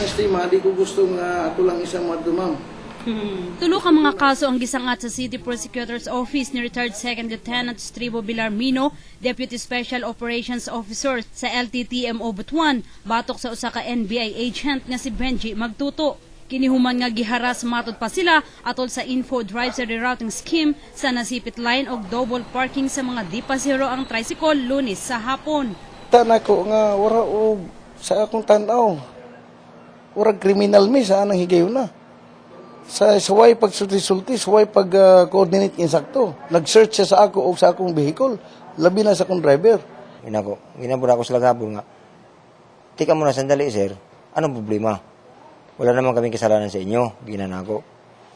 honestly, di ko gustong ako lang isang madto, ma'am. Tulo ka mga kaso ang gisangat sa City Prosecutor's Office ni retired Second Lieutenant Stribo Villarmino, Deputy Special Operations Officer sa LTTMO Butuan, batok sa usa ka NBI agent nga si Benji Magtuto. Kinihuman nga giharas matod pa sila atol sa info drive sa rerouting scheme sa nasipit line og double parking sa mga di pasero ang tricycle Lunes sa hapon. Tan ako nga wala og sa akong tan-aw. Ura kriminal mi sa anang higayon na. Sa suway pagsulti-sulti, suway pag-coordinate insakto. Nag-search siya sa ako o sa akong vehicle, labi na sa akong driver. Ginabura ko sa lagabon nga, tika muna sandali sir, anong problema? Wala naman kaming kasalanan sa inyo, ginanako.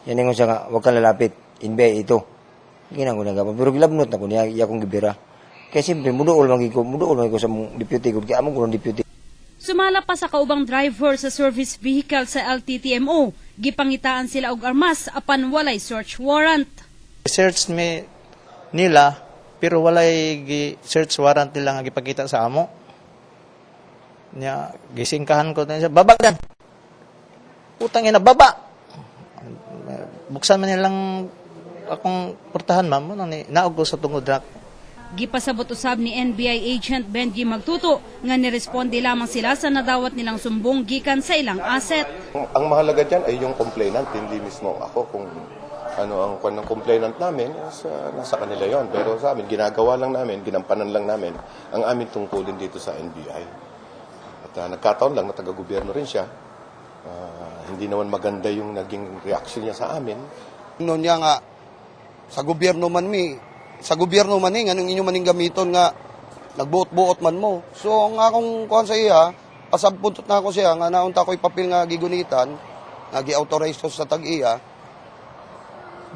Yan yung siya nga, huwag kang lalapit, inbay ito. Ginanako na gabon, pero gilabnot na ko niya, akong gibira. Kaya siyempre, muduol magi ko sa mong deputy ko, kaya among kurang deputy. Sumala pa sa kaubang driver sa service vehicle sa LTTMO. Gipangitaan sila og armas apan walay search warrant. Search me nila pero walay search warrant nila nga gipakita sa amo. Nya gisingkahan ko na siya, baba dan. Utang ina baba. Buksan man nilang akong portahan ma'am, naog ko sa tungod rak. Gipasabot usab ni NBI agent Benji Magtuto nga niresponde lamang sila sa nadawat nilang sumbong gikan sa ilang asset. Ang mahalaga dyan ay yung complainant, hindi mismo ako kung ano ang kwan ng complainant namin, nasa kanila yon. Pero sa amin, ginagawa lang namin, ginampanan lang namin ang aming tungkulin dito sa NBI. At nagkataon lang na taga-gobyerno rin siya. Hindi naman maganda yung naging reaction niya sa amin. Noon niya nga, sa gobyerno man anong inyo maning gamiton nga nagbuot-buot man mo. So ang akong kuhan sa iya, pasabpuntot na ako siya nga naunta ko ipapil nga gigunitan, nga gi-authorize ko sa tag-iya.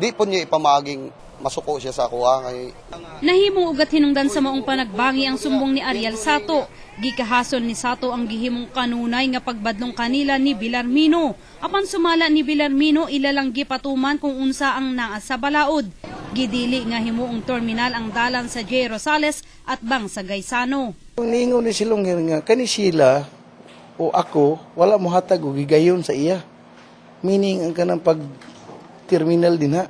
Di po niya ipamaging masuko siya sa kuha kay Nahimong ugat hinungdan sa maong panagbangi ang sumbong ni Ariel Sato. Gikahason ni Sato ang gihimong kanunay nga pagbadlong kanila ni Villarmino. Apan sumala ni Villarmino ilalang gipatuman kung unsa ang naa sa balaod. Gidili nga himuong terminal ang dalan sa J. Rosales at bang sa Gaisano. Ningon ni Silongir nga, kani sila o ako, wala mo hatag o gigayon sa iya. Meaning, ang kanang pag-terminal din ha.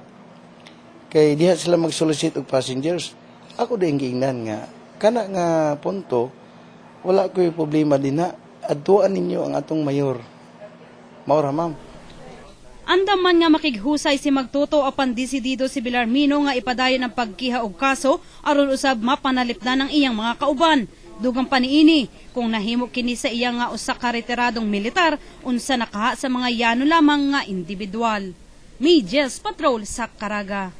Kay diha sila mag-solicit og passengers. Ako din giingnan nga, kana nga punto, wala ko yung problema din ha. Adtuan ninyo ang atong mayor. Maura, ma'am. Andaman nga makighusay si Magtuto apan desidido si Villarmino nga ipadayon ang pagkiha og kaso aron usab mapanalipdan ang iyang mga kauban. Dugang paniini kung nahimo kini sa iyang nga usa ka retiradong militar unsa nakaha sa mga yano lamang nga individual. Medyas Patrol sa Caraga.